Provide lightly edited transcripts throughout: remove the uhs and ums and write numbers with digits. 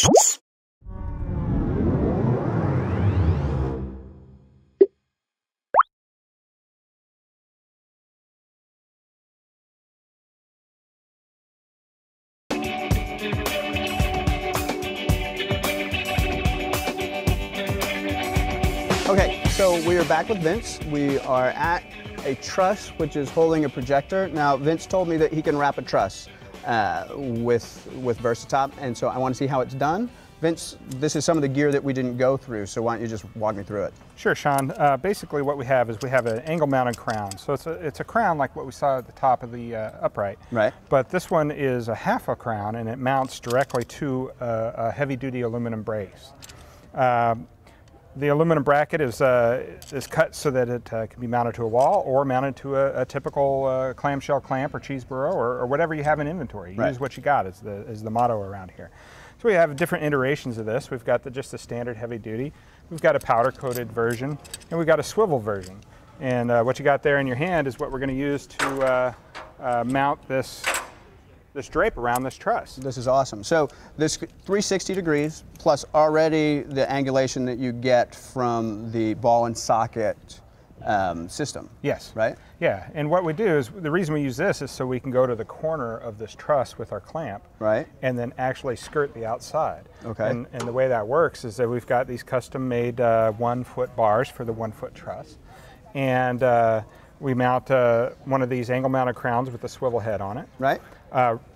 Okay, so we are back with Vince. We are at a truss, which is holding a projector. Now, Vince told me that he can wrap a truss with Versatop, and so I want to see how it's done. Vince, this is some of the gear that we didn't go through, so why don't you just walk me through it? Sure, Sean. Basically what we have is we have an angle-mounted crown. So it's a crown like what we saw at the top of the upright. Right. But this one is a half a crown, and it mounts directly to a heavy-duty aluminum brace. The aluminum bracket is cut so that it can be mounted to a wall or mounted to a typical clamshell clamp or cheese burrow or whatever you have in inventory. Right. Use what you got is the motto around here. So we have different iterations of this. We've got just the standard heavy duty. We've got a powder coated version, and we've got a swivel version. And what you got there in your hand is what we're going to use to mount this drape around this truss. This is awesome. So this 360 degrees plus already the angulation that you get from the ball and socket system. Yes. Right? Yeah, and what we do is, the reason we use this is so we can go to the corner of this truss with our clamp. Right. And then actually skirt the outside. Okay. And the way that works is that we've got these custom made 1 foot bars for the 1 foot truss. And we mount one of these angle mounted crowns with a swivel head on it. Right.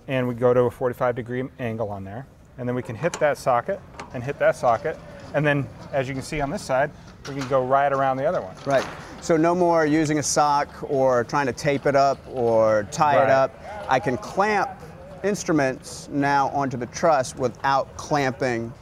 And we go to a 45-degree angle on there. And then we can hit that socket and hit that socket. And then, as you can see on this side, we can go right around the other one. Right. So no more using a sock or trying to tape it up or tie it up. I can clamp instruments now onto the truss without clamping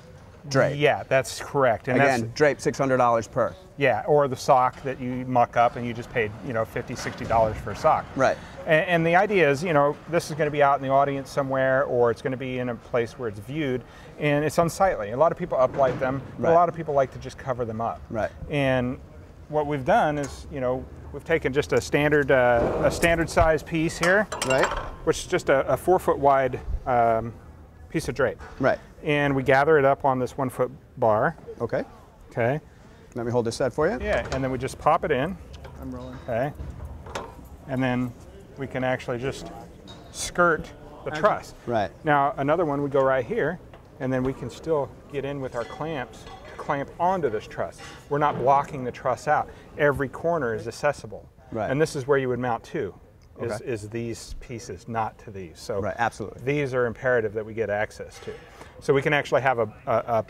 drape. Yeah, that's correct. And again, drape $600 per. Yeah, or the sock that you muck up and you just paid, $50, $60 for a sock. Right. And the idea is, this is going to be out in the audience somewhere, or it's going to be in a place where it's viewed, and it's unsightly. A lot of people uplight them, but a lot of people like to just cover them up. Right. And what we've done is, we've taken just a standard size piece here, right, which is just a 4 foot wide piece of drape. Right. And we gather it up on this 1 foot bar. Okay. Okay. Let me hold this side for you. Yeah, and then we just pop it in. I'm rolling. Okay. And then we can actually just skirt the truss. Right. Now, another one, we go right here, and then we can still get in with our clamps to clamp onto this truss. We're not blocking the truss out. Every corner is accessible. Right. And this is where you would mount to, Okay. is these pieces, not to these. So right, absolutely. These are imperative that we get access to. So we can actually have a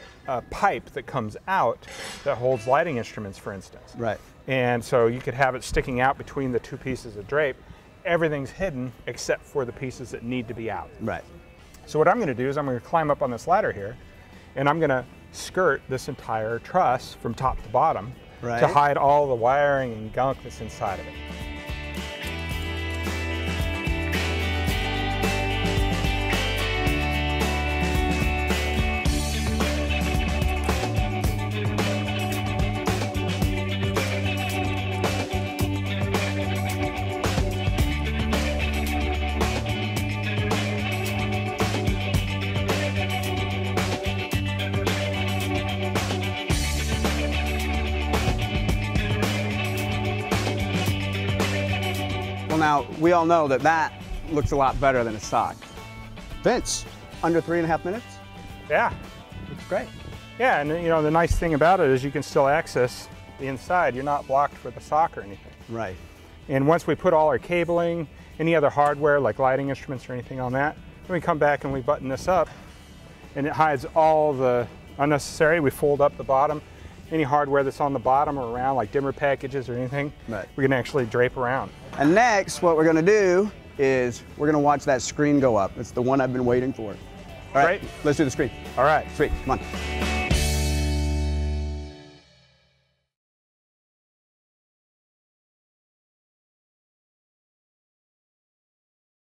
pipe that comes out that holds lighting instruments, for instance. Right. And so you could have it sticking out between the 2 pieces of drape. Everything's hidden except for the pieces that need to be out. Right. So what I'm going to do is I'm going to climb up on this ladder here, and I'm going to skirt this entire truss from top to bottom to hide all the wiring and gunk that's inside of it. Well, now, we all know that that looks a lot better than a sock. Vince, under 3.5 minutes? Yeah. Looks great. Yeah, and the nice thing about it is you can still access the inside. You're not blocked with a sock or anything. Right. And once we put all our cabling, any other hardware like lighting instruments or anything on that, then we come back and we button this up, and it hides all the unnecessary. We fold up the bottom. Any hardware that's on the bottom or around, like dimmer packages or anything, we can actually drape around. And next, what we're going to do is we're going to watch that screen go up. It's the one I've been waiting for. All right, let's do the screen. All right. Sweet, come on.